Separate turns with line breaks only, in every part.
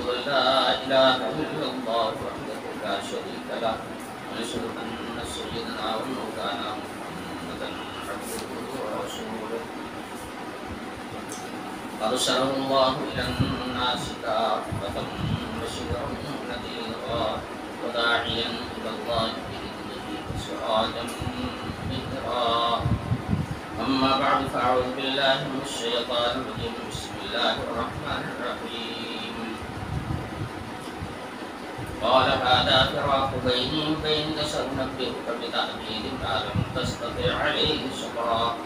أن لا إله إلا الله وحده لا شريك له ونشهد أن سيدنا ومولانا محمدا عبده ورسوله أرسله الله إلى الناس كافة بشيرا ونذيرا وداعيا إلى الله بإذنه وسراجا منيرا أما بعد فأعوذ بالله من الشيطان الرجيم بسم الله الرحمن الرحيم قال هذا فراق بيني وبينك سأنبئك بتأويل ما لم تستطع عليه صبرا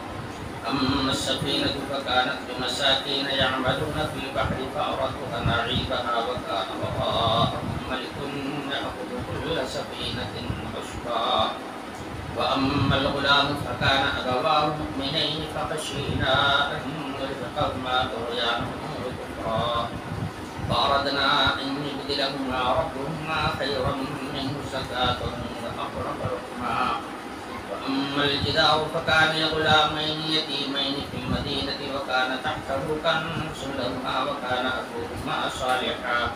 أما السفينة فكانت لمساكين يعملون في البحر فأردت أن أعيبها وكان وراءهم ملك يأخذ كل سفينة غصبا وأما الغلام فكان أبواه مؤمنين فخشينا أن يرهقهما طغيانا وكفرا فأردنا أن يبدلهما ربهما خيرا منه زكاة وأقرب رحما وأما الجدار فكان لغلامين يتيمين في المدينة وكان تحته كنز لهما وكان أبوهما صالحا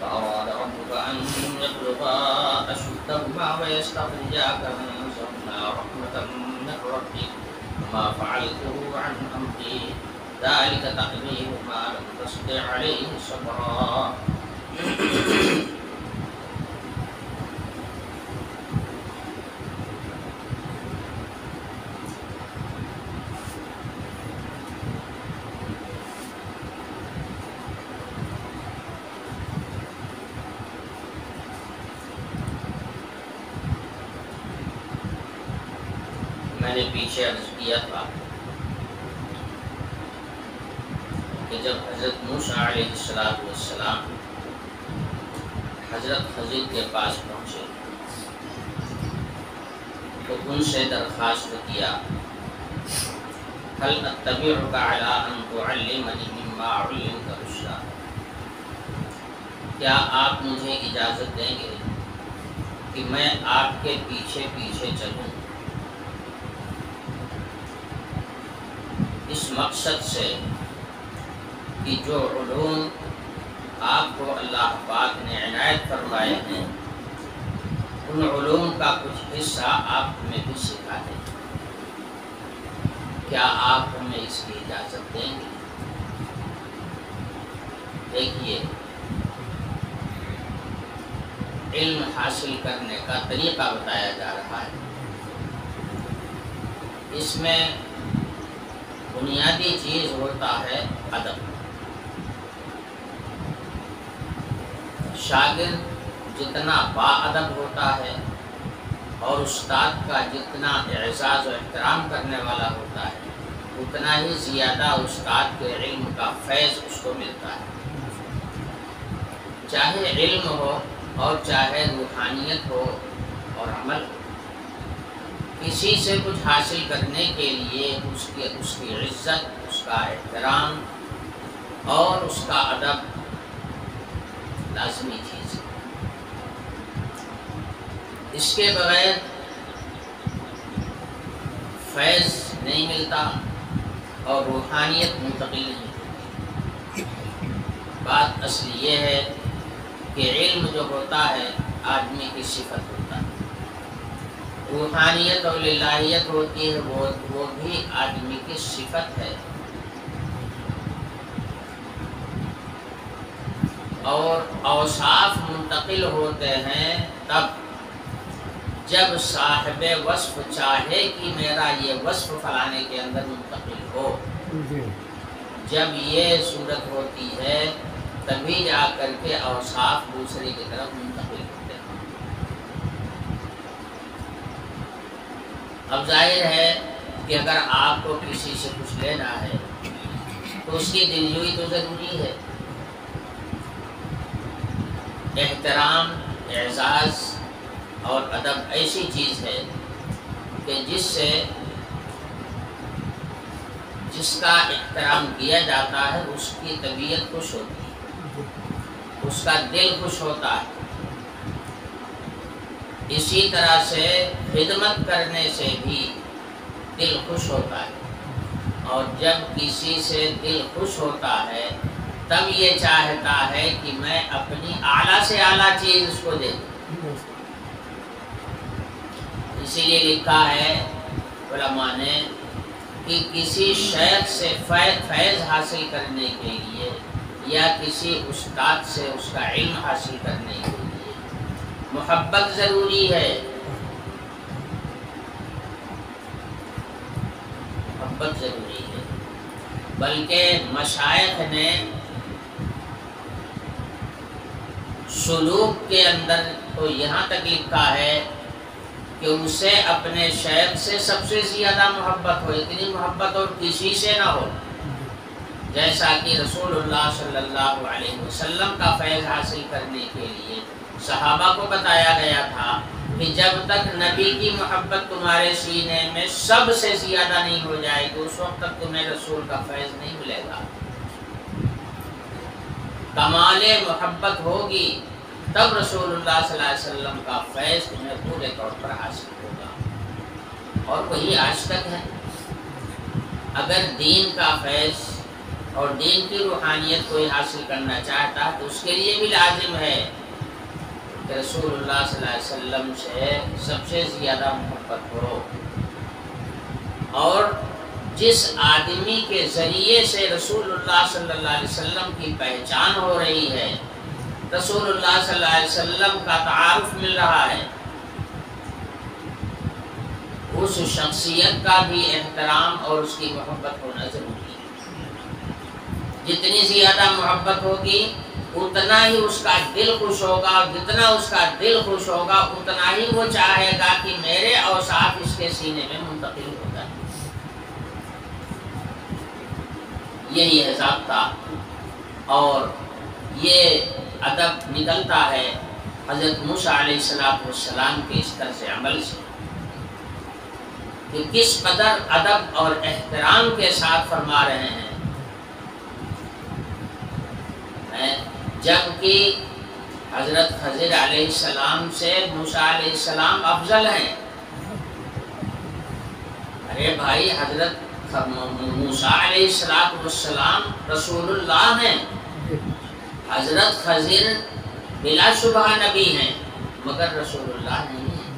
فأراد ربك أن يبلغا أشدهما ويستخرجا كنزهما رحمة من ربك وما فعلته عن أمري ذلك تأويل ما لم تستطع عليه صبرا میں نے پیچھے عرض کیا تھا کہ جب حضرت موسیٰ علیہ السلام حضرت خضر کے پاس پہنچے تو ان سے درخواست کیا هل اتبعك على ان تعلمني مما علمت رشدا کیا آپ مجھے اجازت دیں گے کہ میں آپ کے پیچھے پیچھے چلوں اس مقصد سے کہ جو علوم آپ کو اللہ پاک نے عنایت فرمائے ہیں ان علوم کا کچھ حصہ آپ ہمیں بھی سکھا دیں کیا آپ ہمیں اس کی اجازت دیں گے؟ دیکھیے علم حاصل کرنے کا طریقہ بتایا جا رہا ہے اس میں بنیادی چیز ہوتا ہے ادب شاگرد جتنا با ادب ہوتا ہے اور استاد کا جتنا اعزاز و احترام کرنے والا ہوتا ہے اتنا ہی زیادہ استاد کے علم کا فیض اس کو ملتا ہے چاہے علم ہو اور چاہے روحانیت ہو اور عمل ہو کسی سے کچھ حاصل کرنے کے لیے اس کی عزت اس کا احترام اور اس کا ادب لازمی چیز ہے اس کے بغیر فیض نہیں ملتا اور روحانیت منتقل نہیں ہوتی بات اصل یہ ہے کہ علم جو ہوتا ہے آدمی کی صفت ہوتا ہے روحانیت اور الہیت ہوتی ہے وہ بھی آدمی کی صفت ہے اور اوصاف منتقل ہوتے ہیں تب جب صاحب وصف چاہے کہ میرا یہ وصف فلانے کے اندر منتقل ہو جب یہ صورت ہوتی ہے تبھی جا کر کے اوصاف دوسرے کی طرف منتقل ہوتے ہیں اب ظاہر ہے کہ اگر آپ کو کسی سے کچھ لینا ہے تو اس کی دلجوئی تو ضروری ہے احترام اعزاز اور ادب ایسی چیز ہے کہ جس کا احترام کیا جاتا ہے اس کی طبیعت خوش ہوتی ہے اس کا دل خوش ہوتا ہے اسی طرح سے خدمت کرنے سے بھی دل خوش ہوتا ہے اور جب کسی سے دل خوش ہوتا ہے تب یہ چاہتا ہے کہ میں سے اعلیٰ چیز اس کو دے دو۔ اسی لیے لکھا ہے علماء نے کہ کسی شیخ سے فیض حاصل کرنے کے لیے یا کسی استاد سے اس کا علم حاصل کرنے کے لیے محبت ضروری ہے، محبت ضروری ہے۔ بلکہ مشائخ نے سلوک کے اندر تو یہاں تک لکھا ہے کہ اسے اپنے شیخ سے سب سے زیادہ محبت ہو، اتنی محبت اور کسی سے نہ ہو، جیسا کہ رسول اللہ صلی اللہ علیہ وسلم کا فیض حاصل کرنے کے لیے صحابہ کو بتایا گیا تھا کہ جب تک نبی کی محبت تمہارے سینے میں سب سے زیادہ نہیں ہو جائے گی اس وقت تک تمہیں رسول کا فیض نہیں ملے گا۔ کمال محبت ہوگی تب رسول اللہ صلی اللہ علیہ وسلم کا فیض تمہیں پورے طور پر حاصل ہوگا، اور وہی آج تک ہے۔ اگر دین کا فیض اور دین کی روحانیت کوئی حاصل کرنا چاہتا ہے تو اس کے لیے بھی لازم ہے کہ رسول اللہ صلی اللہ علیہ وسلم سے سب سے زیادہ محبت ہو، اور جس آدمی کے ذریعے سے رسول اللہ صلی اللہ علیہ وسلم کی پہچان ہو رہی ہے، رسول اللہ صلی اللہ علیہ وسلم کا تعارف مل رہا ہے، اس شخصیت کا بھی احترام اور اس کی محبت ہونا ضروری ہے۔ جتنی زیادہ محبت ہوگی اتنا ہی اس کا دل خوش ہوگا، اور جتنا اس کا دل خوش ہوگا اتنا ہی وہ چاہے گا کہ میرے اوصاف اس کے سینے میں منتقل ہو جائے۔ یہی ہے ضابطہ، اور یہ ادب نکلتا ہے حضرت موسیٰ علیہ السلام کے اس طرز عمل سے کہ کس قدر ادب اور احترام کے ساتھ فرما رہے ہیں، جبکہ حضرت خضر علیہ السلام سے موسیٰ علیہ السلام افضل ہیں۔ ارے بھائی، حضرت موسیٰ علیہ السلام رسول اللہ ہیں، حضرت خضر بلا شبہ نبی ہیں مگر رسول اللہ نہیں ہیں۔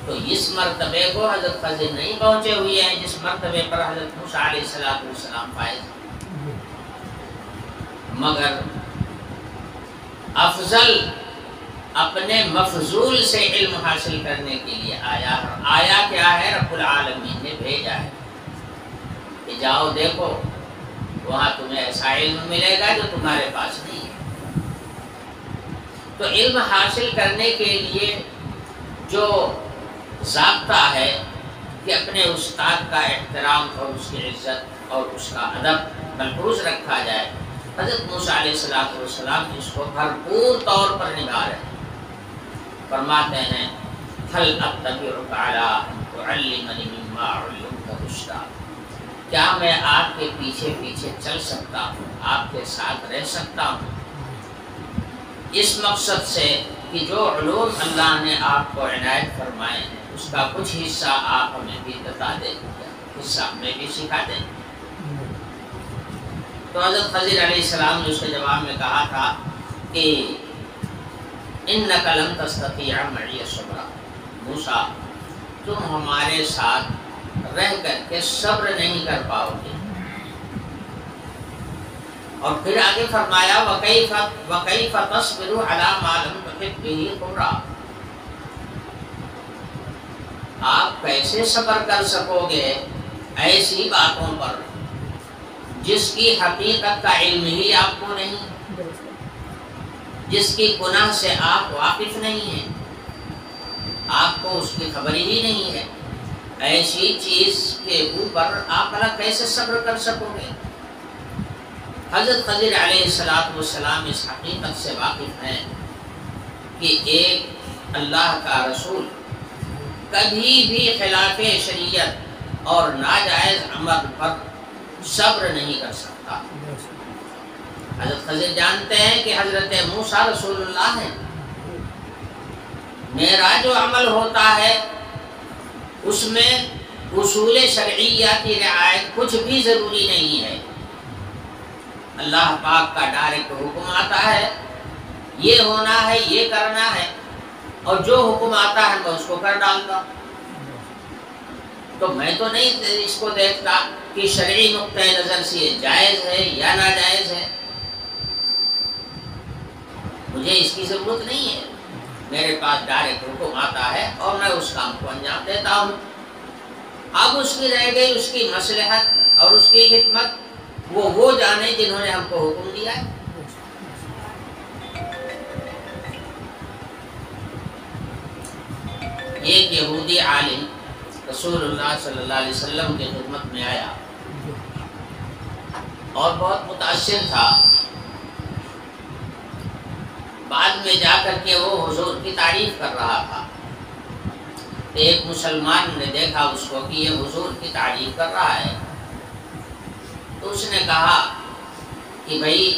تو اس مرتبے کو حضرت خضر نہیں پہنچے ہوئے ہیں جس مرتبے پر حضرت موسیٰ علیہ السلام فائز ہیں، مگر افضل اپنے مفضول سے علم حاصل کرنے کے لیے آیا کیا ہے؟ رب العالمین نے بھیجا ہے کہ جاؤ دیکھو وہاں تمہیں ایسا علم ملے گا جو تمہارے پاس نہیں ہے۔ تو علم حاصل کرنے کے لیے جو ضابطہ ہے کہ اپنے استاد کا احترام اور اس کی عزت اور اس کا ادب ملحوظ رکھا جائے، حضرت موسیٰ علیہ السلام اس کو بھرپور طور پر نبھا رہے ہیں۔ فرماتے ہیں هل اتبعک علی ان تعلمنی مما علمت رشدا، کیا میں آپ کے پیچھے پیچھے چل سکتا ہوں، آپ کے ساتھ رہ سکتا ہوں، اس مقصد سے کہ جو علوم اللہ نے آپ کو عنایت فرمائے ہیں اس کا کچھ حصہ آپ ہمیں بھی بتا دیں، حصہ ہمیں بھی سکھا دیں۔ تو حضرت خضر علیہ السلام نے اس کے جواب میں کہا تھا کہ اِنَّكَ لَن تَسْتَطِيعَ مَعِيَ صَبْرًا، موسیٰ تم ہمارے ساتھ رہ کر کے صبر نہیں کر پاؤ گے۔ اور پھر آگے فرمایا وَكَيْفَ تَصْبِرُ عَلَى مَا لَمْ تُحِطْ بِهِ خُبْرًا، آپ کیسے صبر کر سکو گے ایسی باتوں پر جس کی حقیقت کا علم ہی آپ کو نہیں، جس کی گناہ سے آپ واقف نہیں ہیں، آپ کو اس کی خبر ہی نہیں ہے، ایسی چیز کے اوپر آپ بھلا کیسے صبر کر سکو گے؟ حضرت خضر علیہ السلام اس حقیقت سے واقف ہیں کہ ایک اللہ کا رسول کبھی بھی خلاف شریعت اور ناجائز عمل پر صبر نہیں کر سکتا۔ حضرت خضر جانتے ہیں کہ حضرت موسیٰ رسول اللہ ہیں، میرا جو عمل ہوتا ہے اس میں اصول شرعیہ کی رعایت کچھ بھی ضروری نہیں ہے، اللہ پاک کا ڈائریکٹ حکم آتا ہے یہ ہونا ہے، یہ کرنا ہے، اور جو حکم آتا ہے میں اس کو کر ڈالتا ہوں۔ تو میں تو نہیں اس کو دیکھتا کہ شرعی نقطۂ نظر سے یہ جائز ہے یا ناجائز ہے، مجھے اس کی ضرورت نہیں ہے، میرے پاس ڈائریکٹ حکم آتا ہے اور میں اس کام کو انجام دیتا ہوں۔ اب اس کی رہ گئی اس کی مصلحت اور اس کی حکمت، وہ جانے جنہوں نے ہم کو حکم دیا ہے۔ ایک یہودی عالم رسول اللہ صلی اللہ علیہ وسلم کی خدمت میں آیا اور بہت متاثر تھا، بعد میں جا کر کے وہ حضور کی تعریف کر رہا تھا۔ ایک مسلمان نے دیکھا اس کو کہ یہ حضور کی تعریف کر رہا ہے، تو اس نے کہا کہ بھائی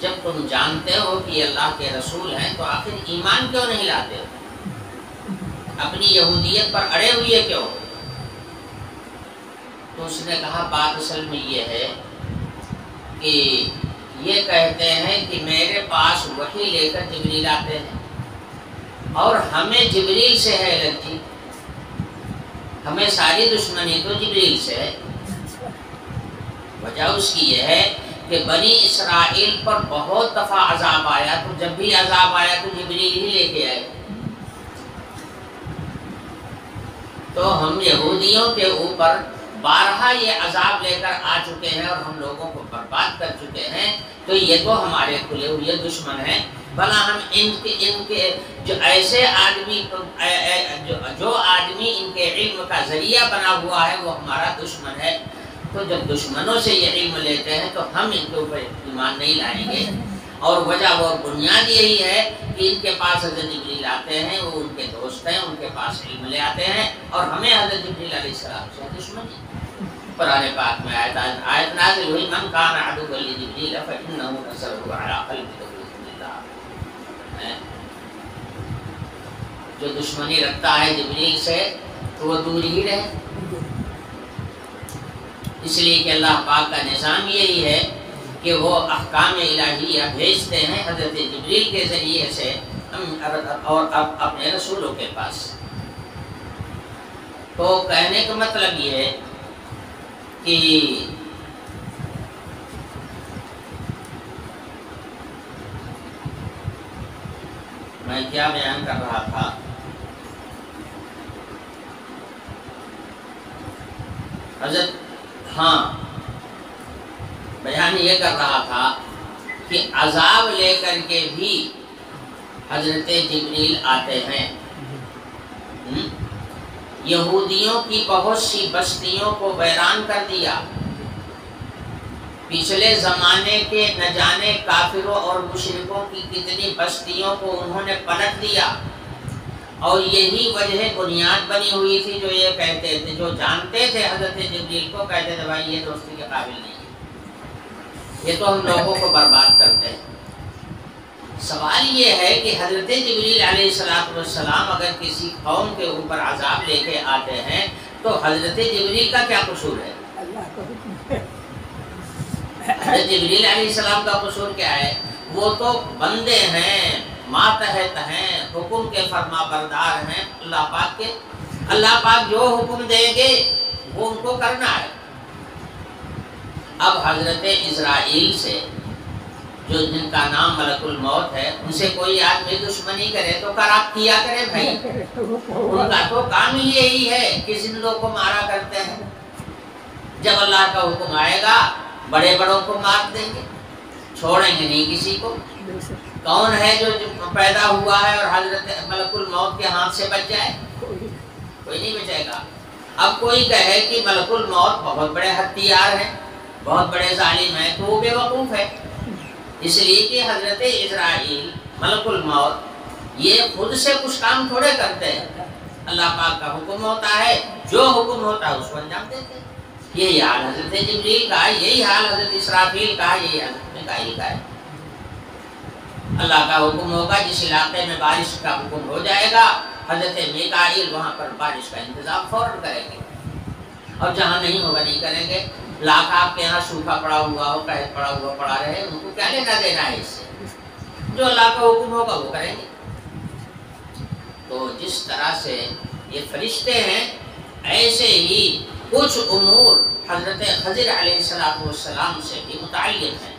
جب تم جانتے ہو کہ یہ اللہ کے رسول ہیں تو آخر ایمان کیوں نہیں لاتے ہو؟ اپنی یہودیت پر اڑے ہوئے کیوں؟ تو اس نے کہا بات اصل میں یہ ہے کہ یہ کہتے ہیں کہ میرے پاس وحی لے کر جبریل آتے ہیں اور ہمیں جبریل سے ہے الرجی، ہمیں ساری دشمنی تو جبریل سے ہے۔ وجہ اس کی یہ ہے کہ بنی اسرائیل پر بہت دفعہ عذاب آیا، تو جب بھی عذاب آیا تو جبریل ہی لے کے آئے۔ تو ہم یہودیوں کے اوپر بارہا یہ عذاب لے کر آ چکے ہیں اور ہم لوگوں کو برباد کر چکے ہیں، تو یہ تو ہمارے کھلے ہوئے دشمن ہیں، بھلا ہم ان کے جو ایسے آدمی جو آدمی ان کے علم کا ذریعہ بنا ہوا ہے وہ ہمارا دشمن ہے۔ تو جب دشمنوں سے یہ علم لیتے ہیں تو ہم ان کے اوپر ایمان نہیں لائیں گے، اور وجہ اور بنیاد یہی ہے کہ ان کے پاس حضرت جبریل آتے ہیں، وہ ان کے دوست ہیں، ان کے پاس علم لے آتے ہیں، اور ہمیں حضرت جبریل علیہ السلام سے دشمنی۔ قرآن پاک میں آیت نازل ہوئی من کان عدوا لجبریل فإنہ نزلہ علی قلبک بإذن اللہ۔ جو دشمنی رکھتا ہے جبریل سے تو وہ دور ہی رہے، اس لیے کہ اللہ پاک کا نظام یہی ہے کہ وہ احکام الہیہ بھیجتے ہیں حضرت جبریل کے ذریعے سے اور اپنے رسولوں کے پاس۔ تو کہنے کا مطلب یہ ہے کہ میں کیا بیان کر رہا تھا، حضرت بیان یہ کر رہا تھا کہ عذاب لے کر کے بھی حضرت جبریل آتے ہیں۔ یہودیوں کی بہت سی بستیوں کو ویران کر دیا، پچھلے زمانے کے نہ جانے کافروں اور مشرکوں کی کتنی بستیوں کو انہوں نے پلٹ دیا، اور یہی وجہ بنیاد بنی ہوئی تھی جو یہ کہتے تھے، جو جانتے تھے حضرت جبریل کو، کہتے تھے بھائی یہ دوستی کے قابل نہیں ہے، یہ تو ہم لوگوں کو برباد کرتے ہیں۔ سوال یہ ہے کہ حضرت جبریل علیہ السلام اگر کسی قوم کے اوپر عذاب لے کے آتے ہیں تو حضرت جبریل کا کیا قصور ہے؟ حضرت جبریل علیہ السلام کا قصور کیا ہے؟ وہ تو بندے ہیں، ماتحت ہیں، حکم کے فرما بردار ہیں اللہ پاک کے۔ اللہ پاک جو حکم دیں گے وہ ان کو کرنا ہے۔ اب حضرت اسرائیل سے جو جن کا نام ملک الموت ہے، ان سے کوئی آدمی دشمنی کرے تو کیا کرے بھائی، ان کا تو کام ہی یہی ہے کہ زندوں کو مارا کرتے ہیں۔ جب اللہ کا حکم آئے گا بڑے بڑوں کو مار دیں گے، چھوڑیں گے نہیں کسی کو۔ کون ہے جو پیدا ہوا ہے اور حضرت ملک الموت کے ہاتھ سے بچ جائے؟ کوئی نہیں بچے گا۔ اب کوئی کہے کہ ملک الموت بہت بڑے ہتھیار ہیں، بہت بڑے ظالم ہیں، تو وہ بے وقوف ہے، اس لیے کہ حضرت اسرائیل ملک الموت یہ خود سے کچھ کام تھوڑے کرتے ہیں، اللہ پاک کا حکم ہوتا ہے، جو حکم ہوتا ہے اس کو انجام دیتے ہیں۔ یہی حال حضرت جبریل کا ہے، یہی حال حضرت اسرافیل کا ہے، یہی حضرت میکائیل کا ہے۔ اللہ کا حکم ہوگا، جس علاقے میں بارش کا حکم ہو جائے گا حضرت میکائیل وہاں پر بارش کا انتظام فوراً کریں گے، اور جہاں نہیں ہوگا نہیں کریں گے۔ لاکھ آپ کے یہاں سوکھا پڑا ہوا ہو، قحط پڑا ہوا پڑا رہے، ان کو کیا لینا دینا ہے اس سے؟ جو اللہ کا حکم ہوگا وہ کریں گے۔ تو جس طرح سے یہ فرشتے ہیں، ایسے ہی کچھ امور حضرت خضر علیہ السلام سے بھی متعلق ہیں۔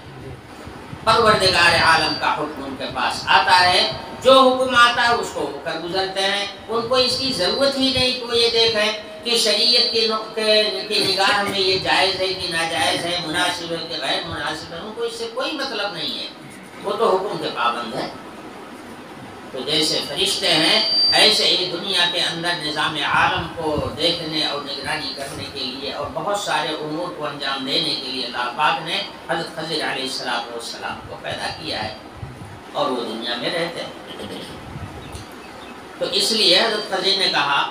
پروردگار عالم کا حکم ان کے پاس آتا ہے، جو حکم آتا ہے اس کو وہ کر گزرتے ہیں۔ ان کو اس کی ضرورت ہی نہیں کہ وہ یہ دیکھیں کہ شریعت کی نگاہ میں یہ جائز ہے کہ ناجائز ہے، مناسب ہے کہ غیر مناسب ہے، ان کو اس سے کوئی مطلب نہیں ہے، وہ تو حکم کے پابند ہے۔ تو جیسے فرشتے ہیں، ایسے ہی دنیا کے اندر نظام عالم کو دیکھنے اور نگرانی کرنے کے لیے اور بہت سارے امور کو انجام دینے کے لیے اللہ پاک نے حضرت خضر علیہ السلام کو پیدا کیا ہے اور وہ دنیا میں رہتے ہیں۔ تو اس لیے حضرت خضر نے کہا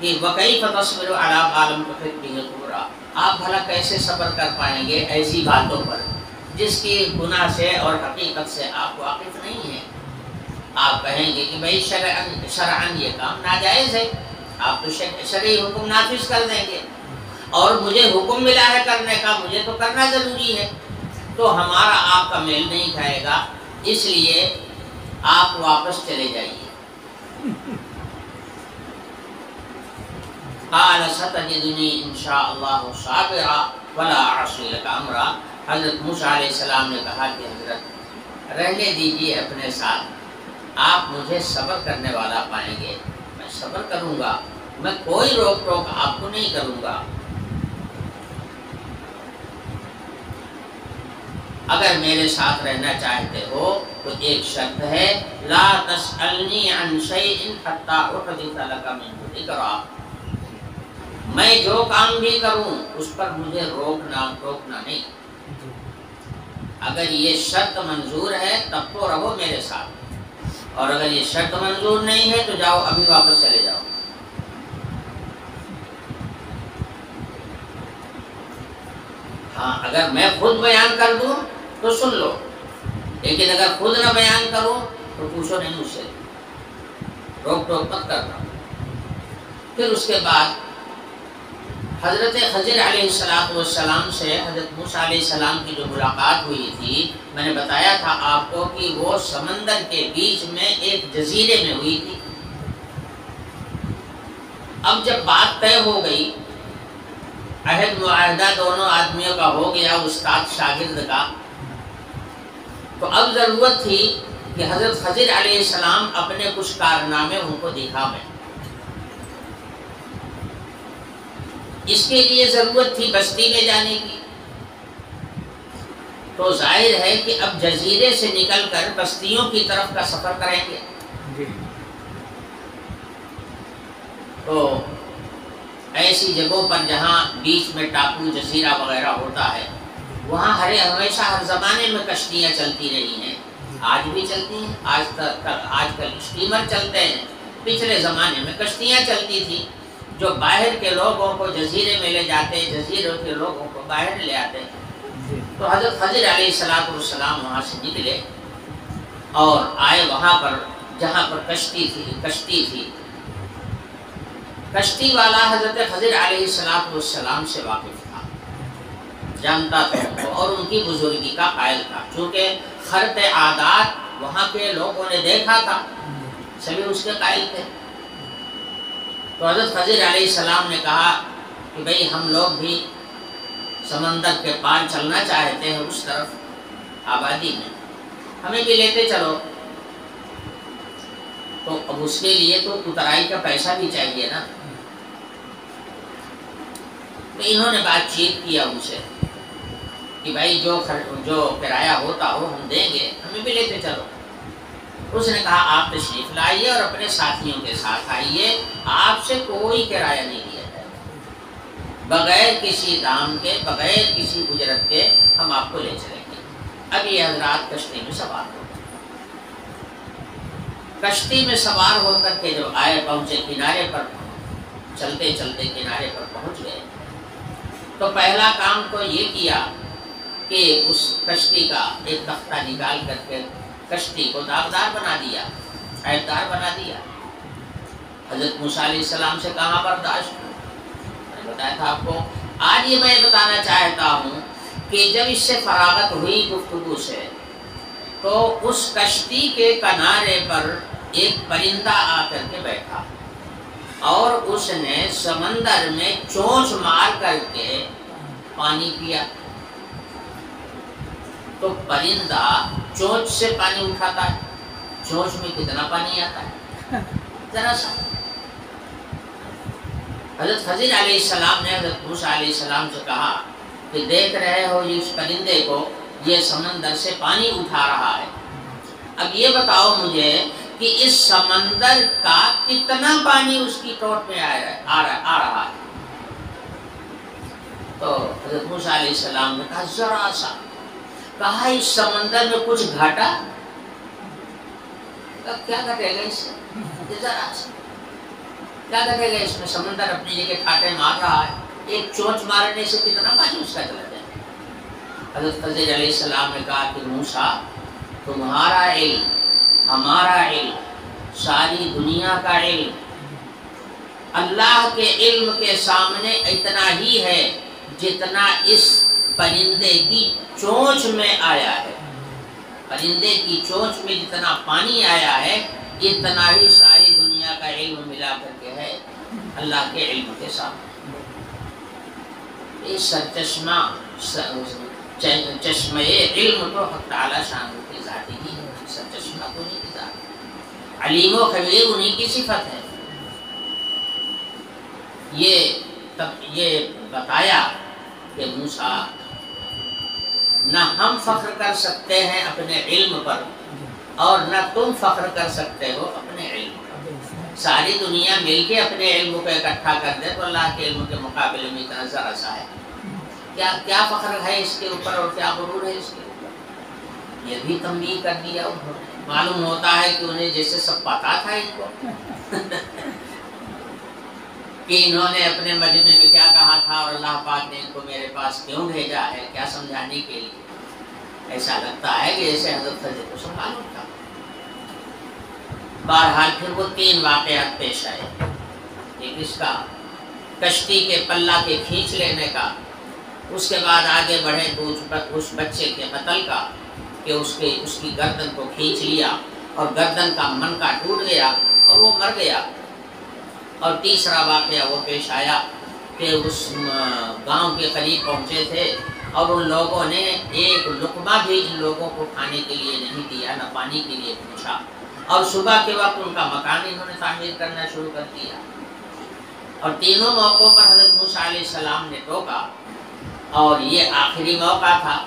کہ وَكَيْفَ تَصْبِرُ عَلَىٰ مَا لَمْ تُحِطْ بِهِ خُبْرًا، آپ بھلا کیسے صبر کر پائیں گے ایسی باتوں پر جس کی گناہ سے اور حقیقت سے آپ واقف نہیں ہیں۔ آپ کہیں گے کہ بھائی شرعاً یہ کام ناجائز ہے، آپ تو شرعی حکم نافذ کر دیں گے اور مجھے حکم ملا ہے کرنے کا، مجھے تو کرنا ضروری ہے، تو ہمارا آپ کا میل نہیں کھائے گا، اس لیے آپ واپس چلے جائیے۔ قال ستجدنی انشاء اللہ صابرا ولا اعصی لک امرا، حضرت موسیٰ علیہ السلام نے کہا کہ حضرت رہنے دیجیے اپنے ساتھ، آپ مجھے صبر کرنے والا پائیں گے، میں صبر کروں گا، میں کوئی روک ٹوک آپ کو نہیں کروں گا۔ اگر میرے ساتھ رہنا چاہتے ہو تو ایک شرط ہے، لا تسألنی عن شیء حتی احدث لک منہ ذکرا، میں جو کام بھی کروں اس پر مجھے روکنا نہیں۔ اگر یہ شرط منظور ہے تب تو رہو میرے ساتھ، اور اگر یہ شرط منظور نہیں ہے تو جاؤ، ابھی واپس چلے جاؤ۔ ہاں، اگر میں خود بیان کر دوں تو سن لو، لیکن اگر خود نہ بیان کروں تو پوچھو نہیں مجھ سے، روک ٹوک مت کرنا۔ پھر اس کے بعد حضرت خضر علیہ السلام سے حضرت موسیٰ علیہ السلام کی جو ملاقات ہوئی تھی، میں نے بتایا تھا آپ کو کہ وہ سمندر کے بیچ میں ایک جزیرے میں ہوئی تھی۔ اب جب بات طے ہو گئی، عہد معاہدہ دونوں آدمیوں کا ہو گیا، استاد شاگرد کا، تو اب ضرورت تھی کہ حضرت خضر علیہ السلام اپنے کچھ کارنامے ان کو دکھاویں۔ اس کے لیے ضرورت تھی بستی میں جانے کی، تو ظاہر ہے کہ اب جزیرے سے نکل کر بستیوں کی طرف کا سفر کریں گے۔ تو ایسی جگہوں پر جہاں بیچ میں ٹاپو جزیرہ وغیرہ ہوتا ہے، وہاں ہمیشہ ہر زمانے میں کشتیاں چلتی رہی ہیں، آج بھی چلتی ہیں، آج کل اسٹیمر چلتے ہیں، پچھلے زمانے میں کشتیاں چلتی تھی جو باہر کے لوگوں کو جزیرے میں لے جاتے، جزیروں کے لوگوں کو باہر لے آتے۔ تو حضرت خضر علیہ السلام وہاں سے نکلے اور آئے وہاں پر جہاں پر کشتی تھی۔ کشتی والا حضرت خضر علیہ السلام سے واقف تھا، جانتا تھا اور ان کی بزرگی کا قائل تھا، چونکہ خرط عادات وہاں کے لوگوں نے دیکھا تھا، سبھی اس کے قائل تھے۔ تو حضرت خضر علیہ السلام نے کہا کہ بھئی ہم لوگ بھی سمندر کے پار چلنا چاہتے ہیں، اس طرف آبادی میں ہمیں بھی لیتے چلو۔ تو اب اس کے لیے تو اترائی کا پیسہ بھی چاہیے نا، تو انہوں نے بات چیت کیا ان سے کہ بھائی جو کرایہ ہوتا ہو ہم دیں گے، ہمیں بھی لیتے چلو۔ اس نے کہا آپ تشریف لائیے اور اپنے ساتھیوں کے ساتھ آئیے، آپ سے کوئی کرایہ نہیں لیا جائے، بغیر کسی دام کے، بغیر کسی اجرت کے ہم آپ کو لے چلیں گے۔ اب یہ حضرات کشتی میں سوار ہو گئے، کشتی میں سوار ہو کر کے جو آئے پہنچے کنارے پر، چلتے چلتے کنارے پر پہنچ گئے، تو پہلا کام تو یہ کیا کہ اس کشتی کا ایک تختہ نکال کر کے کشتی کو داغدار بنا دیا، عیبدار بنا دیا۔ حضرت موسیٰ علیہ السلام سے کہاں برداشت، میں نے بتایا تھا آپ کو۔ آج یہ میں بتانا چاہتا ہوں کہ جب اس سے فراغت ہوئی گفتگو سے، تو اس کشتی کے کنارے پر ایک پرندہ آ کر کے بیٹھا اور اس نے سمندر میں چونچ مار کر کے پانی پیا. تو پرندہ چونچ سے پانی اٹھاتا ہے، چونچ میں کتنا پانی آتا ہے؟ ذرا سا. حضرت خضر علیہ السلام نے حضرت موسیٰ علیہ السلام سے کہا کہ دیکھ رہے ہو اس پرندے کو، یہ سمندر سے پانی اٹھا رہا ہے، اب یہ بتاؤ مجھے کہ اس سمندر کا کتنا پانی اس کی ٹوٹ میں آ رہا ہے؟ تو حضرت موسیٰ علیہ السلام نے کہا ذرا سا. کہا اس سمندر میں کچھ گھٹا؟ کیا گھٹے گا اس سے؟ ذرا سا کیا گھٹے گا اس میں؟ سمندر اپنی جگہ کھاٹے مار رہا ہے، ایک چونچ مارنے سے کتنا پانی اس کا چلا جائے. حضرت خضر علیہ السلام نے کہا کہ موسیٰ تمہارا علم، ہمارا علم، ساری دنیا کا علم اللہ کے علم کے سامنے اتنا ہی ہے جتنا اس پرندے کی چونچ میں آیا ہے. پرندے کی چونچ میں جتنا پانی آیا ہے اتنا ہی ساری دنیا کا علم ملا کر کے ہے اللہ کے علم کے سامنے. یہ سرچشمہ چشمہ علم تو حق تعالی شان کی ذاتی ہی ہے، سرچشمہ تو نہیں کی ذات. علیم و خبیر انہی کی صفت ہے. یہ بتایا کہ موسیٰ نہ ہم فخر کر سکتے ہیں اپنے علم پر اور نہ تم فخر کر سکتے ہو اپنے علم پر. ساری دنیا مل کے اپنے علم کو اکٹھا کر دے تو اللہ کے علم کے مقابلے میں اتنا ذرا سا ہے. کیا فخر ہے اس کے اوپر اور کیا غرور ہے اس کے اوپر؟ یہ بھی تنبیہ کر دیا انہوں نے. معلوم ہوتا ہے کہ انہیں جیسے سب پتا تھا ان کو کہ انہوں نے اپنے مجمع میں کیا کہا تھا اور اللہ پاک نے ان کو میرے پاس کیوں بھیجا ہے، کیا سمجھانے کے لیے. ایسا لگتا ہے کہ جیسے حضرت خضر کو سب معلوم تھا. بہرحال پھر وہ 3 واقعات پیش آئے. ایک اس کا کشتی کے پلہ کے کھینچ لینے کا، اس کے بعد آگے بڑھے تو اس بچے کے قتل کا کہ اس کی گردن کو کھینچ لیا اور گردن کا منکا ٹوٹ گیا اور وہ مر گیا. اور تیسرا واقعہ وہ پیش آیا کہ اس گاؤں کے قریب پہنچے تھے اور ان لوگوں نے ایک لقمہ بھی ان لوگوں کو کھانے کے لیے نہیں دیا، نہ پانی کے لیے پوچھا. اور صبح کے وقت ان کا مکان انہوں نے تعمیر کرنا شروع کر دیا. اور تینوں موقعوں پر حضرت موسیٰ علیہ السلام نے ٹوکا اور یہ آخری موقع تھا.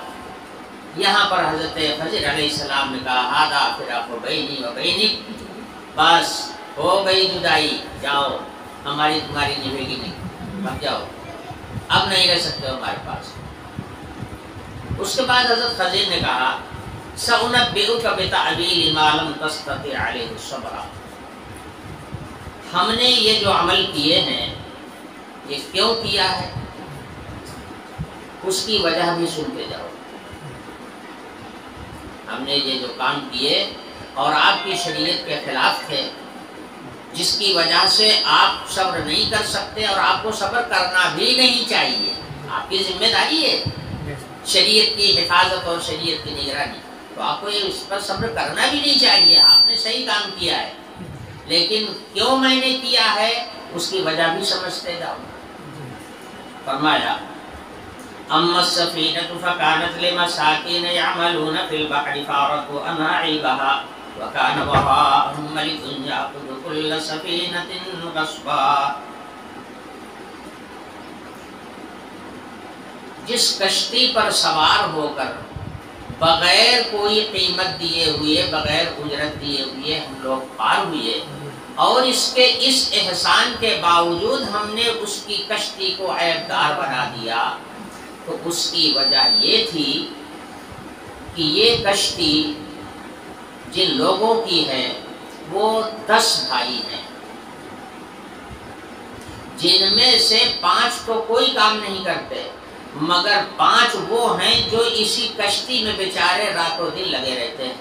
یہاں پر حضرت خضر علیہ السلام نے کہا ہاذا فراق بینی و بینک، بس ہو گئی جدائی، جاؤ، ہماری تمہاری نبھے گی نہیں، بھگ جاؤ، اب نہیں رہ سکتے ہو ہمارے پاس. اس کے بعد حضرت خضر نے کہا سأنبئک بتأویل ما لم تستطع علیہ الصبر. ہم نے یہ جو عمل کیے ہیں یہ کیوں کیا ہے اس کی وجہ بھی سنتے جاؤ. ہم نے یہ جو کام کیے اور آپ کی شریعت کے خلاف تھے، جس کی وجہ سے آپ صبر نہیں کر سکتے اور آپ کو صبر کرنا بھی نہیں چاہیے. آپ کی ذمہ داری ہے شریعت کی حفاظت اور شریعت کی نگرانی، تو آپ کو اس پر صبر کرنا بھی نہیں چاہیے. آپ نے صحیح کام کیا ہے، لیکن کیوں میں نے کیا ہے اس کی وجہ بھی سمجھتے جاؤ. فرمایا اما السفینۃ فکانت لمساکین یعملون فی البحر فاردوا عنها عیبها وکان وراءهم ملک یأخذ کل سفینۃ غصبا. جس کشتی پر سوار ہو کر بغیر کوئی قیمت دیے ہوئے، بغیر اجرت دیے ہوئے ہم لوگ پار ہوئے، اور اس احسان کے باوجود ہم نے اس کی کشتی کو عیبدار بنا دیا، تو اس کی وجہ یہ تھی کہ یہ کشتی جن لوگوں کی ہے وہ 10 بھائی ہیں، جن میں سے 5 تو کوئی کام نہیں کرتے، مگر 5 وہ ہیں جو اسی کشتی میں بیچارے راتوں دن لگے رہتے ہیں،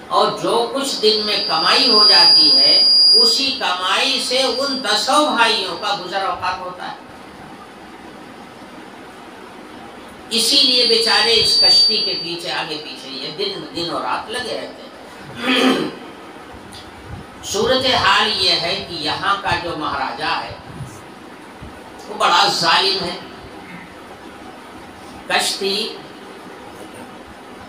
اور جو کچھ دن میں کمائی ہو جاتی ہے اسی کمائی سے ان 10 بھائیوں کا گزر اوقات ہوتا ہے. اسی لیے بیچارے اس کشتی کے پیچھے آگے پیچھے یہ دن اور رات لگے رہتے ہیں۔ صورتحال یہ ہے کہ یہاں کا جو مہاراجا ہے وہ بڑا ظالم ہے۔ کشتی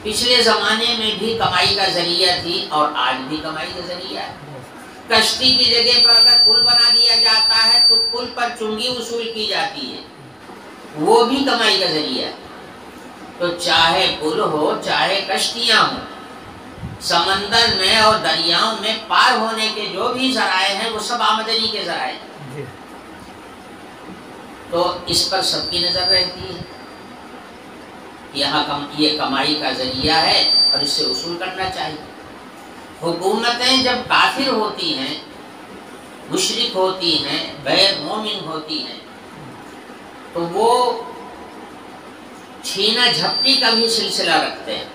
پچھلے زمانے میں بھی کمائی کا ذریعہ تھی اور آج بھی کمائی کا ذریعہ ہے۔ کشتی کی جگہ پر اگر پل بنا دیا جاتا ہے تو پل پر چنگی وصول کی جاتی ہے، وہ بھی کمائی کا ذریعہ ہے۔ تو چاہے پل ہو چاہے کشتیاں ہوں، سمندر میں اور دریاؤں میں پار ہونے کے جو بھی ذرائع ہیں وہ سب آمدنی کے ذرائع ہیں، تو اس پر سب کی نظر رہتی ہے۔ یہاں یہ کمائی کا ذریعہ ہے اور اس سے وصول کرنا چاہیے۔ حکومتیں جب کافر ہوتی ہیں، مشرک ہوتی ہیں، غیر مومن ہوتی ہیں، تو وہ چھینا جھپٹی کا بھی سلسلہ رکھتے ہیں۔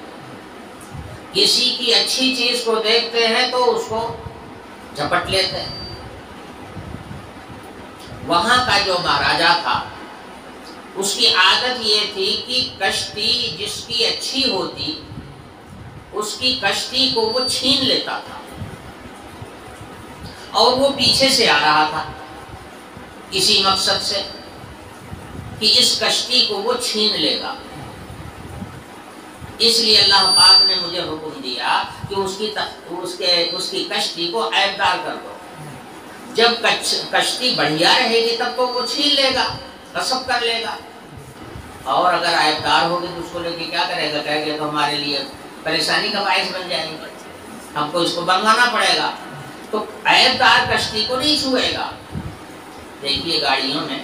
کسی کی اچھی چیز کو دیکھتے ہیں تو اس کو جھپٹ لیتے ہیں۔ وہاں کا جو مہاراجا تھا اس کی عادت یہ تھی کہ کشتی جس کی اچھی ہوتی اس کی کشتی کو وہ چھین لیتا تھا، اور وہ پیچھے سے آ رہا تھا اسی مقصد سے کہ اس کشتی کو وہ چھین لے گا۔ اس لیے اللہ پاک نے مجھے حکم دیا کہ اس کی کشتی کو عیبدار کر دو۔ جب کشتی بڑھیا رہے گی تب تو وہ چھین لے گا، غصب کر لے گا، اور اگر عیبدار ہوگی تو اس کو لے کے کیا کرے گا؟ کہے گا تو ہمارے لیے پریشانی کا باعث بن جائے گا، ہم کو اس کو بنوانا پڑے گا۔ تو عیبدار کشتی کو نہیں چھوئے گا۔ دیکھیے گاڑیوں میں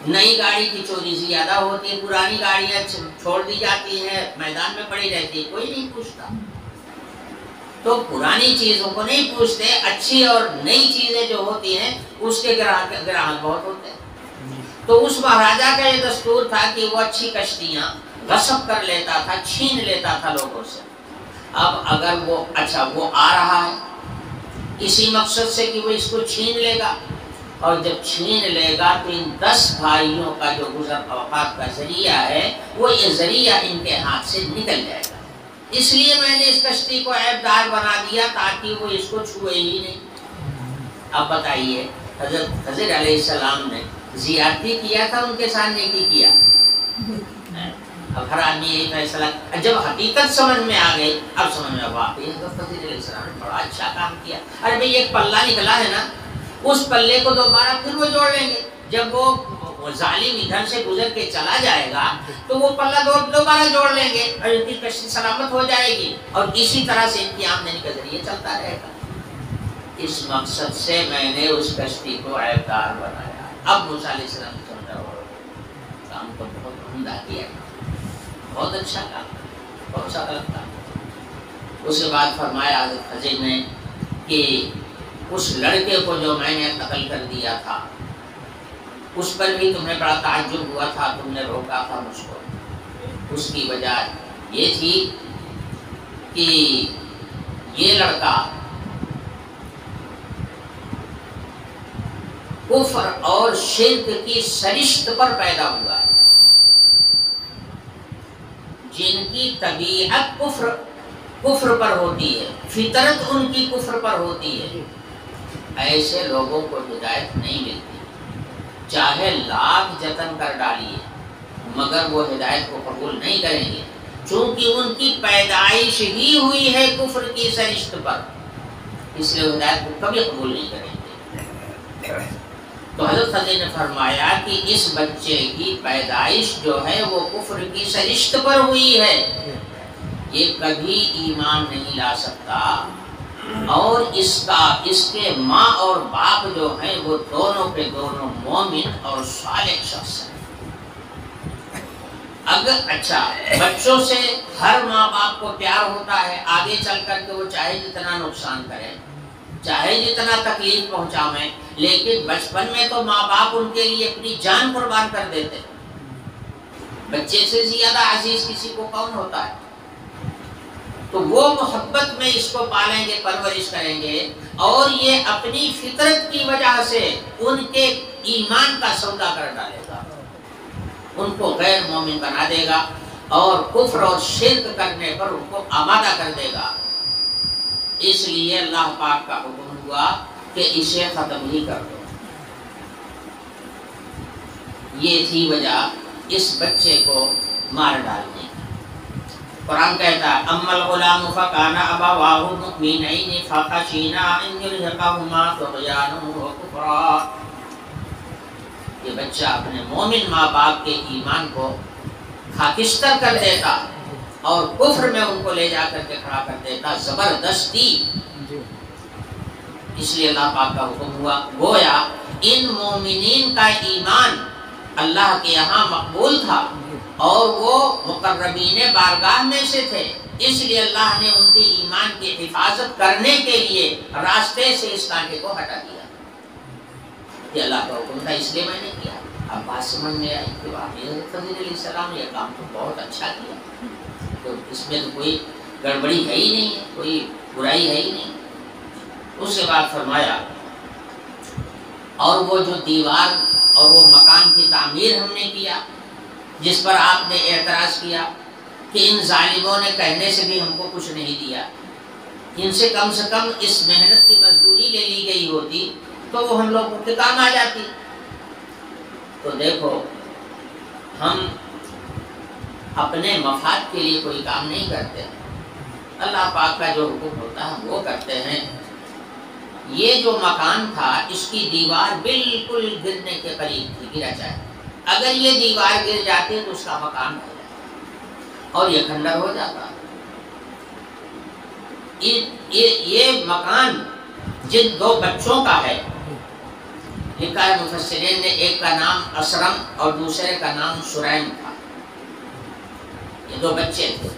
نئی گاڑی کی چوری زیادہ ہوتی ہے، پرانی گاڑیاں چھوڑ دی جاتی ہیں، میدان میں پڑی رہتی ہے، کوئی نہیں پوچھتا۔ تو پرانی چیزوں کو نہیں پوچھتے، اچھی اور نئی چیزیں جو ہوتی ہیں اس کے گراہک بہت ہوتے ہیں۔ تو اس مہاراجا کا یہ دستور تھا کہ وہ اچھی کشتیاں غصب کر لیتا تھا، چھین لیتا تھا لوگوں سے۔ اب اگر وہ آ رہا ہے اسی مقصد سے کہ وہ اس کو چھین لے گا، اور جب چھین لے گا تو ان 10 بھائیوں کا جو گزر اوقات کا ذریعہ ہے وہ یہ ذریعہ ان کے ہاتھ سے نکل جائے گا۔ اس لیے میں نے اس کشتی کو عیبدار بنا دیا تاکہ وہ اس کو چھوئے ہی نہیں۔ اب بتائیے حضرت خضر علیہ السلام نے زیادتی کیا تھا ان کے ساتھ نیکی کیا؟ اب ہر آدمی یہی فیصلہ، جب حقیقت سمجھ میں آ گئی اب سمجھ میں واقعی حضرت خضر علیہ السلام نے بڑا اچھا کام کیا۔ ارے بھئی ایک پلہ نکلا ہے نا، اس پلے کو دوبارہ پھر وہ جوڑ لیں گے۔ جب وہ ظالم ادھر سے گزر کے چلا جائے گا تو وہ پلہ دوبارہ جوڑ لیں گے اور ان کی کشتی سلامت ہو جائے گی، اور اسی طرح سے ان کی آمدنی کا ذریعہ چلتا رہے گا۔ اس مقصد سے میں نے اس کشتی کو عیبدار بنایا۔ اب موسیٰ علیہ السلام سمجھا وہ کام تو بہت عمدہ کیا، بہت اچھا کام، بہت سا غلط کام۔ اس کے بعد فرمایا حضرت خضر نے کہ اس لڑکے کو جو میں نے قتل کر دیا تھا اس پر بھی تمہیں بڑا تعجب ہوا تھا، تم نے روکا تھا مجھ کو۔ اس کی وجہ یہ تھی کہ یہ لڑکا کفر اور شرک کی سرشت پر پیدا ہوا ہے، جن کی طبیعت کفر پر ہوتی ہے، فطرت ان کی کفر پر ہوتی ہے، ایسے لوگوں کو ہدایت نہیں ملتی، چاہے لاکھ جتن کر ڈالیے مگر وہ ہدایت کو قبول نہیں کریں گے، چونکہ ان کی پیدائش ہی ہوئی ہے کفر کی سرشت پر، اس لیے ہدایت کو کبھی قبول نہیں کریں گے۔ تو حضرت خضر نے فرمایا کہ اس بچے کی پیدائش جو ہے وہ کفر کی سرشت پر ہوئی ہے، یہ کبھی ایمان نہیں لا سکتا، اور اس کے ماں اور باپ جو ہیں وہ دونوں کے دونوں مومن اور صالح شخص ہیں۔ اگر بچوں سے ہر ماں باپ کو پیار ہوتا ہے، آگے چل کر کے وہ چاہے جتنا نقصان کریں، چاہے جتنا تکلیف پہنچاویں، لیکن بچپن میں تو ماں باپ ان کے لیے اپنی جان قربان کر دیتے۔ بچے سے زیادہ عزیز کسی کو کون ہوتا ہے؟ تو وہ محبت میں اس کو پالیں گے، پرورش کریں گے، اور یہ اپنی فطرت کی وجہ سے ان کے ایمان کا سودا کر ڈالے گا، ان کو غیر مومن بنا دے گا۔ اور کفر اور شرک کرنے پر ان کو آمادہ کر دے گا۔ اس لیے اللہ پاک کا حکم ہوا کہ اسے ختم ہی کر دو۔ یہ تھی وجہ اس بچے کو مار ڈالنے کی۔ قرآن کہتا ہے اما الغلام فکان ابواہ مؤمنین فخشینا ان یرهقهما طغیانا وکفرا۔ یہ بچہ اپنے مومن ماں باپ کے ایمان کو خاکستر کر دیتا اور کفر میں ان کو لے جا کر کے کھڑا کر دیتا زبردستی۔ اس لیے اللہ پاک کا حکم ہوا، گویا ان مومنین کا ایمان اللہ کے یہاں مقبول تھا اور وہ مقربین بارگاہ میں سے تھے، اس لیے اللہ نے ان کے ایمان کی حفاظت کرنے کے لیے راستے سے اس کانٹے کو ہٹا دیا۔ یہ اللہ کا حکم تھا، اس لیے میں نے کیا۔ اب بات سمجھ میں آئی کہ واقعی خضر علیہ السلام یہ کام تو بہت اچھا کیا، تو اس میں تو کوئی گڑبڑی ہے ہی نہیں ہے، کوئی برائی ہے ہی نہیں۔ اس کے بعد فرمایا اور وہ جو دیوار اور وہ مکان کی تعمیر ہم نے کیا جس پر آپ نے اعتراض کیا کہ ان ظالموں نے کہنے سے بھی ہم کو کچھ نہیں دیا، ان سے کم اس محنت کی مزدوری لے لی گئی ہوتی تو وہ ہم لوگوں کے کام آ جاتی۔ تو دیکھو ہم اپنے مفاد کے لیے کوئی کام نہیں کرتے، اللہ پاک کا جو حکم ہوتا ہے وہ کرتے ہیں۔ یہ جو مکان تھا اس کی دیوار بالکل گرنے کے قریب تھی، گرا جائے، اگر یہ دیوار گر جاتی تو اس کا مکان ہو جاتا اور یہ کھنڈر ہو جاتا۔ یہ مکان جن دو بچوں کا ہے، لکھا ہے مفسرین نے، ایک کا نام اسرم اور دوسرے کا نام سریم تھا، یہ دو بچے تھے،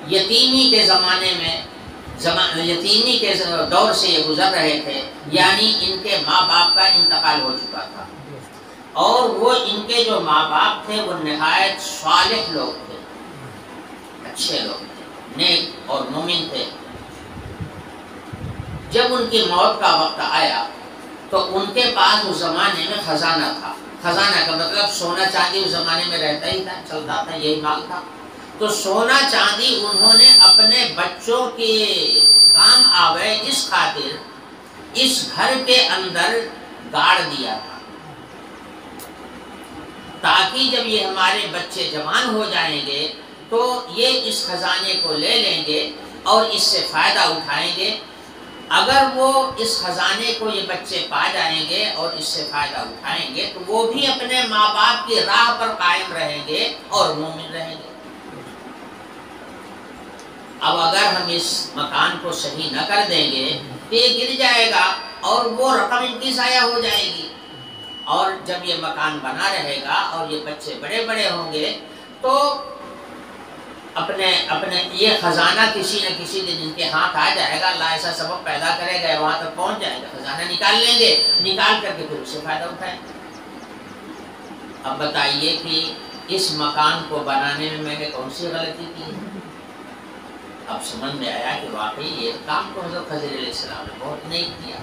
یتیمی کے زمانے میں یتیمی کے دور سے یہ گزر رہے تھے، یعنی ان کے ماں باپ کا انتقال ہو چکا تھا، اور وہ ان کے جو ماں باپ تھے وہ نہایت صالح لوگ تھے، اچھے لوگ تھے، نیک اور مومن تھے۔ جب ان کی موت کا وقت آیا تو ان کے پاس اس زمانے میں خزانہ تھا، خزانہ کا مطلب سونا چاندی اس زمانے میں رہتا ہی تھا، چلتا تھا، یہی مال تھا۔ تو سونا چاندی انہوں نے اپنے بچوں کے کام آوے اس خاطر اس گھر کے اندر گاڑ دیا تھا، تاکہ جب یہ ہمارے بچے جوان ہو جائیں گے تو یہ اس خزانے کو لے لیں گے اور اس سے فائدہ اٹھائیں گے۔ اگر وہ اس خزانے کو یہ بچے پا جائیں گے اور اس سے فائدہ اٹھائیں گے تو وہ بھی اپنے ماں باپ کی راہ پر قائم رہیں گے اور مومن رہیں گے۔ اب اگر ہم اس مکان کو صحیح نہ کر دیں گے تو یہ گر جائے گا اور وہ رقم ان کی ضائع ہو جائے گی، اور جب یہ مکان بنا رہے گا اور یہ بچے بڑے بڑے ہوں گے تو اپنے یہ خزانہ کسی نہ کسی دن ان کے ہاتھ آ جائے گا، اللہ ایسا سبب پیدا کرے گا وہاں تک پہنچ جائے گا، خزانہ نکال لیں گے، نکال کر کے پھر اس سے فائدہ اٹھائیں گے۔ اب بتائیے کہ اس مکان کو بنانے میں نے کون سی غلطی کی ہے؟ اب سمجھ میں آیا کہ واقعی یہ کام تو حضرت خضر علیہ السلام نے بہت نیک کیا،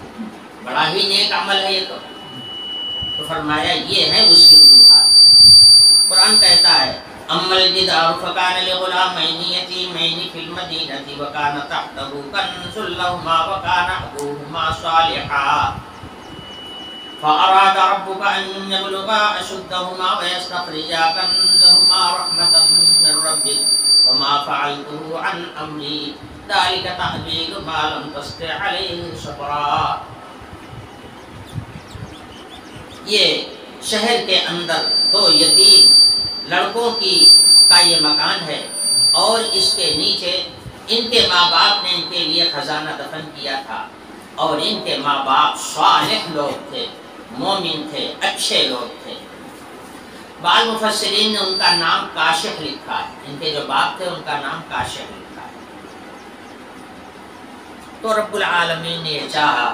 بڑا ہی نیک عمل ہے یہ تو فرمایا یہ ہے اس کی وجوہات۔ قرآن کہتا ہے اما الجدار فكان لغلامين يتيمين في المدينة وكان تحته كنز لهما وكان أبوهما صالحا فأراد ربك أن يبلغا أشدهما ويستخرجا كنزهما رحمة من ربك وما فعلته عن أمري ذلك تأويل ما لم تستطع عليه صبرا۔ یہ شہر کے اندر دو یتیم لڑکوں کا یہ مکان ہے اور اس کے نیچے ان کے ماں باپ نے ان کے لیے خزانہ دفن کیا تھا، اور ان کے ماں باپ صالح لوگ تھے، مومن تھے، اچھے لوگ تھے۔ بعض مفسرین نے ان کا نام کاشف لکھا ہے، ان کے جو باپ تھے ان کا نام کاشف لکھا ہے۔ تو رب العالمین نے یہ چاہا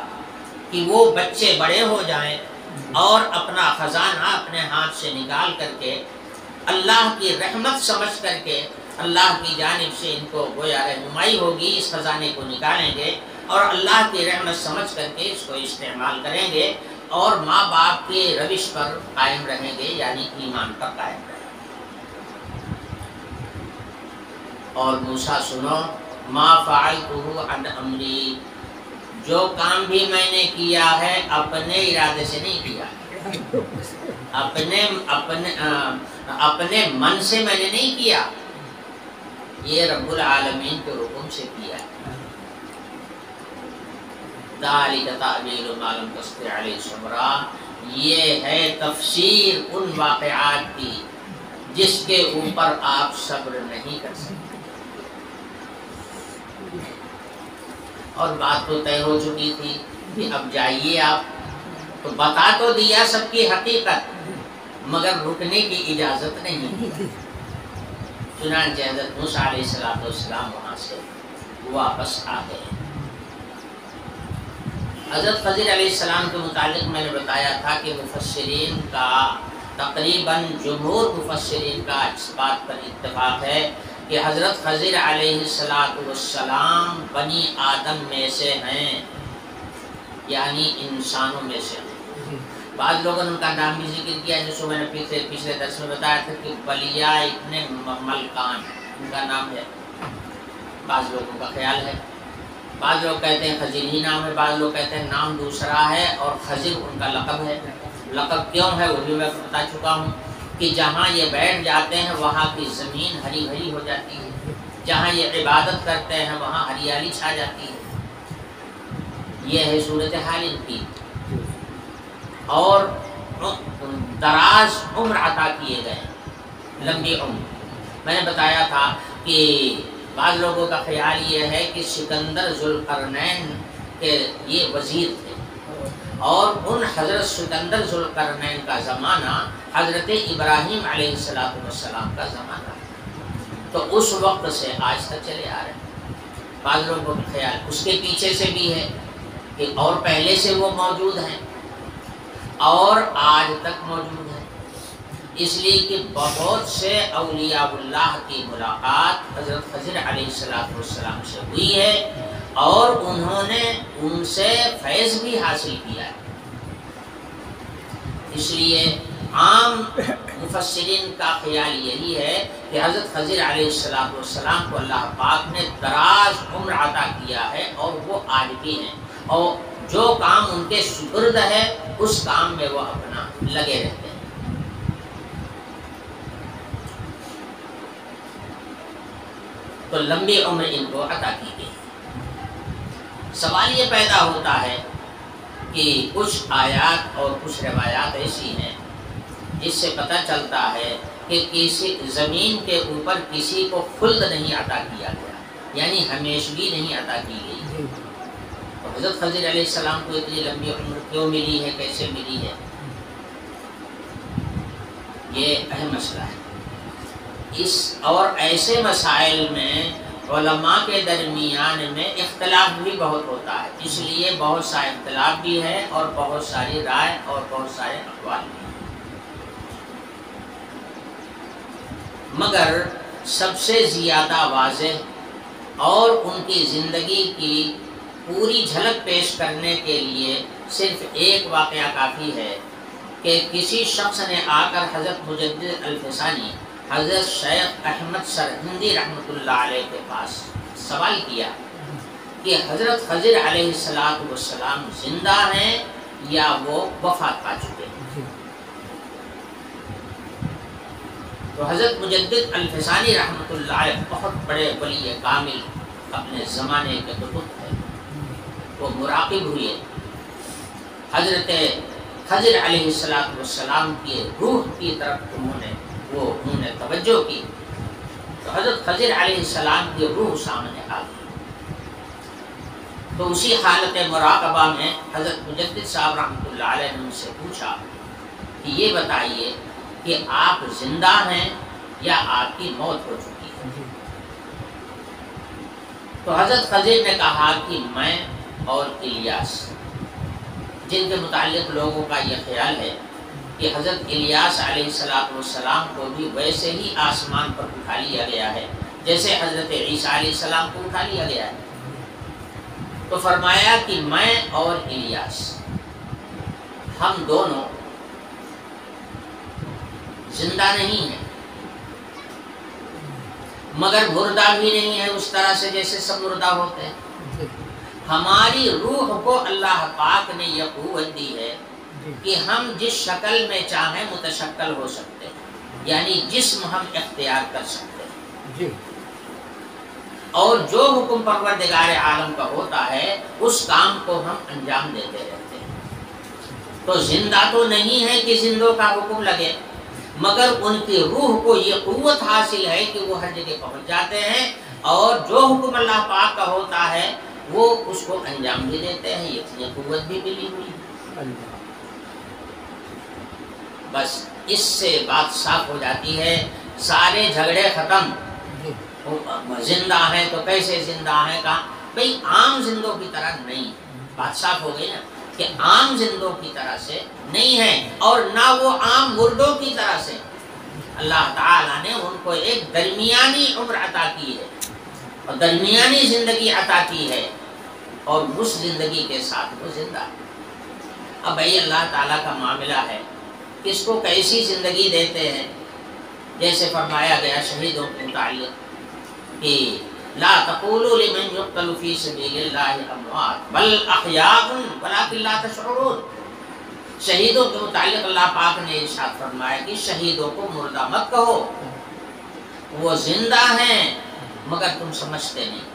کہ وہ بچے بڑے ہو جائیں اور اپنا خزانہ اپنے ہاتھ سے نکال کر کے اللہ کی رحمت سمجھ کر کے اللہ کی جانب سے ان کو گویا رہنمائی ہوگی، اس خزانے کو نکالیں گے اور اللہ کی رحمت سمجھ کر کے اس کو استعمال کریں گے اور ماں باپ کے روش پر قائم رہیں گے، یعنی ایمان پر قائم رہیں گے۔ اور موسیٰ سنو، ما فعلتہ عن امری، جو کام بھی میں نے کیا ہے اپنے ارادے سے نہیں کیا، اپنے من سے میں نے نہیں کیا، یہ رب العالمین کے حکم سے کیا ہے۔ ذالک تأویل ما لم تستطع علیہ صبرا، یہ ہے تفسیر ان واقعات کی جس کے اوپر آپ صبر نہیں کر سکتے۔ اور بات تو طے ہو چکی تھی کہ اب جائیے آپ، تو بتا تو دیا سب کی حقیقت، مگر رکنے کی اجازت نہیں۔ چنانچہ حضرت موسیٰ علیہ السلام وہاں سے واپس آ گئے۔ حضرت خضر علیہ السلام کے متعلق میں نے بتایا تھا کہ مفسرین کا تقریباً جمہور مفسرین کا اس بات پر اتفاق ہے کہ حضرت خضر علیہ السلام بنی آدم میں سے ہیں، یعنی انسانوں میں سے ہیں۔ بعض لوگوں نے ان کا نام بھی ذکر کیا، جس کو میں نے پچھلے درس میں بتایا تھا کہ بلیا ابن ملکان ان کا نام ہے، بعض لوگوں کا خیال ہے، بعض لوگ کہتے ہیں خضر ہی نام ہے، بعض لوگ کہتے ہیں نام دوسرا ہے اور خضر ان کا لقب ہے۔ لقب کیوں ہے وہ بھی میں بتا چکا ہوں کہ جہاں یہ بیٹھ جاتے ہیں وہاں کی زمین ہری بھری ہو جاتی ہے، جہاں یہ عبادت کرتے ہیں وہاں ہریالی چھا جاتی ہے، یہ ہے صورتحال ان کی۔ اور دراز عمر عطا کیے گئے، لمبی عمر۔ میں نے بتایا تھا کہ بعض لوگوں کا خیال یہ ہے کہ سکندر ذوالقرنین کے یہ وزیر تھے، اور ان حضرت سکندر ذوالقرنین کا زمانہ حضرت ابراہیم علیہ السلام کا زمانہ، تو اس وقت سے آج تک چلے آ رہے ہیں۔ بعض لوگوں کا خیال اس کے پیچھے سے بھی ہے کہ اور پہلے سے وہ موجود ہیں اور آج تک موجود ہے، اس لیے کہ بہت سے اولیاء اللہ کی ملاقات حضرت خضر علیہ السلام سے ہوئی ہے اور انہوں نے ان سے فیض بھی حاصل کیا ہے۔ اس لیے عام مفسرین کا خیال یہی ہے کہ حضرت خضر علیہ السلام کو اللہ پاک نے دراز عمر عطا کیا ہے اور وہ آج بھی ہیں، اور جو کام ان کے سپرد ہے اس کام میں وہ اپنا لگے رہتے ہیں۔ تو لمبی عمر ان کو عطا کی گئی۔ سوال یہ پیدا ہوتا ہے کہ کچھ آیات اور کچھ روایات ایسی ہیں جس سے پتہ چلتا ہے کہ کسی زمین کے اوپر کسی کو خلد نہیں عطا کیا گیا، یعنی ہمیشگی نہیں عطا کی گئی۔ تو حضرت خضر علیہ السلام کو اتنی لمبی عمر کیوں ملی ہے، کیسے ملی ہے، یہ اہم مسئلہ ہے۔ اس اور ایسے مسائل میں علماء کے درمیان میں اختلاف بھی بہت ہوتا ہے، اس لیے بہت سا اختلاف بھی ہے اور بہت ساری رائے اور بہت سارے اقوال بھی ہیں۔ مگر سب سے زیادہ واضح اور ان کی زندگی کی پوری جھلک پیش کرنے کے لیے صرف ایک واقعہ کافی ہے کہ کسی شخص نے آ کر حضرت مجدد الفسانی حضرت شیخ احمد سرہندی رحمۃ اللہ علیہ کے پاس سوال کیا کہ حضرت خضر علیہ السلام زندہ ہیں یا وہ وفات پا چکے ہیں۔ تو حضرت مجدد الفسانی رحمۃ اللہ علیہ بہت بڑے ولی کامل اپنے زمانے کے قطب تھے، وہ مراقب ہوئے، حضرت خضر علیہ السلام کی روح کی طرف انہوں نے توجہ کی، تو حضرت خضر علیہ السلام کی روح سامنے آ گئی۔ تو اسی حالت مراقبہ میں حضرت مجدد صاحب رحمۃ اللہ علیہ نے ان سے پوچھا کہ یہ بتائیے کہ آپ زندہ ہیں یا آپ کی موت ہو چکی ہے؟ تو حضرت خضر نے کہا کہ میں اور الیاس، جن کے متعلق لوگوں کا یہ خیال ہے کہ حضرت الیاس علیہ السلام کو بھی ویسے ہی آسمان پر اٹھا لیا گیا ہے جیسے حضرت عیسیٰ علیہ السلام کو اٹھا لیا گیا ہے۔ تو فرمایا کہ میں اور الیاس ہم دونوں زندہ نہیں ہیں، مگر مردہ بھی نہیں ہے اس طرح سے جیسے سب مردہ ہوتے ہیں۔ ہماری روح کو اللہ پاک نے یہ قوت دی ہے کہ ہم جس شکل میں چاہیں متشکل ہو سکتے ہیں، یعنی جسم ہم اختیار کر سکتے ہیں، اور جو حکم پروردگار عالم کا ہوتا ہے اس کام کو ہم انجام دیتے رہتے ہیں۔ تو زندہ تو نہیں ہے کہ زندوں کا حکم لگے، مگر ان کی روح کو یہ قوت حاصل ہے کہ وہ ہر جگہ پہنچ جاتے ہیں، اور جو حکم اللہ پاک کا ہوتا ہے وہ اس کو انجام بھی دیتے ہیں۔ یہ قوت بھی ملی ہوئی ہے۔ بس اس سے بات صاف ہو جاتی ہے، سارے جھگڑے ختم۔ زندہ ہیں تو کیسے زندہ ہیں، کہاں؟ بھئی عام زندوں کی طرح نہیں، بات صاف ہو گئی نا کہ عام زندوں کی طرح سے نہیں ہے، اور نہ وہ عام مردوں کی طرح سے۔ اللہ تعالیٰ نے ان کو ایک درمیانی عمر عطا کی ہے اور درمیانی زندگی عطا کی ہے، اور اس زندگی کے ساتھ وہ زندہ ہے۔ اب بھئی اللہ تعالیٰ کا معاملہ ہے، کس کو کیسی زندگی دیتے ہیں، جیسے فرمایا گیا شہیدوں کے متعلق کہ لا تقولوا لمن يقتل في سبيل الله اموات بل احياء ولكن لا تشعرون۔ شہیدوں کے متعلق اللہ پاک نے ارشاد فرمایا کہ شہیدوں کو مردہ مت کہو، وہ زندہ ہیں مگر تم سمجھتے نہیں۔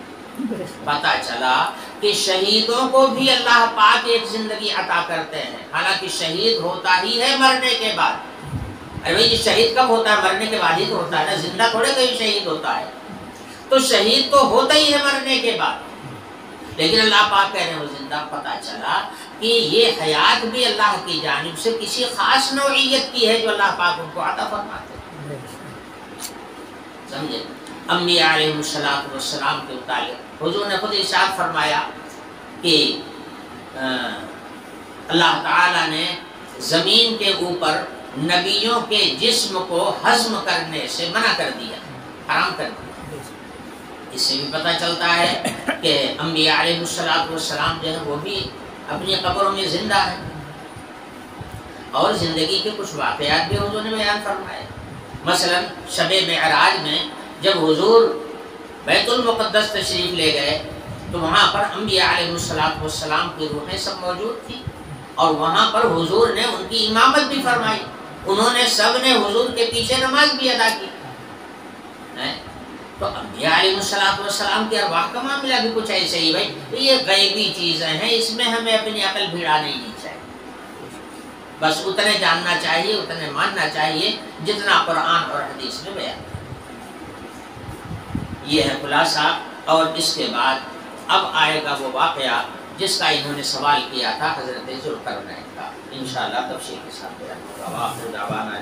پتہ چلا کہ شہیدوں کو بھی اللہ پاک ایک زندگی عطا کرتے ہیں، حالانکہ شہید ہوتا ہی ہے مرنے کے بعد۔ ارے بھائی شہید کب ہوتا ہے؟ مرنے کے بعد ہی تو ہوتا ہے نا، زندہ تھوڑے کوئی شہید ہوتا ہے۔ تو شہید تو ہوتا ہی ہے مرنے کے بعد، لیکن اللہ پاک کہہ رہے ہیں وہ زندہ۔ پتہ چلا کہ یہ حیات بھی اللہ کی جانب سے کسی خاص نوعیت کی ہے جو اللہ پاک ان کو عطا فرماتے ہیں، سمجھے؟ انبیاء علیہ السلام کے متعلق حضور نے خود ارشاد فرمایا کہ اللہ تعالیٰ نے زمین کے اوپر نبیوں کے جسم کو ہضم کرنے سے منع کر دیا، حرام کر دیا۔ اس سے بھی پتہ چلتا ہے کہ انبیاء علیہ السلام جو ہے وہ بھی اپنی قبروں میں زندہ ہیں، اور زندگی کے کچھ واقعات بھی حضور نے بیان فرمائے۔ مثلا شب معراج میں جب حضور بیت المقدس تشریف لے گئے تو وہاں پر انبیاء علیہ السلام کی روحیں سب موجود تھیں، اور وہاں پر حضور نے ان کی امامت بھی فرمائی، انہوں نے سب نے حضور کے پیچھے نماز بھی ادا کی۔ تو انبیاء علیہ السلام کے ارواح کا معاملہ بھی کچھ ایسے ہی۔ بھائی یہ غیبی چیزیں ہیں، اس میں ہمیں اپنی عقل بھیڑانی نہیں چاہیے، بس اتنے جاننا چاہیے، اتنے ماننا چاہیے جتنا قرآن اور حدیث میں بیان۔ یہ ہے خلاصہ، اور اس کے بعد اب آئے گا وہ واقعہ جس کا انہوں نے سوال کیا تھا حضرت ذوالقرنین کا، انشاءاللہ تفصیل کے ساتھ بیان ہوگا۔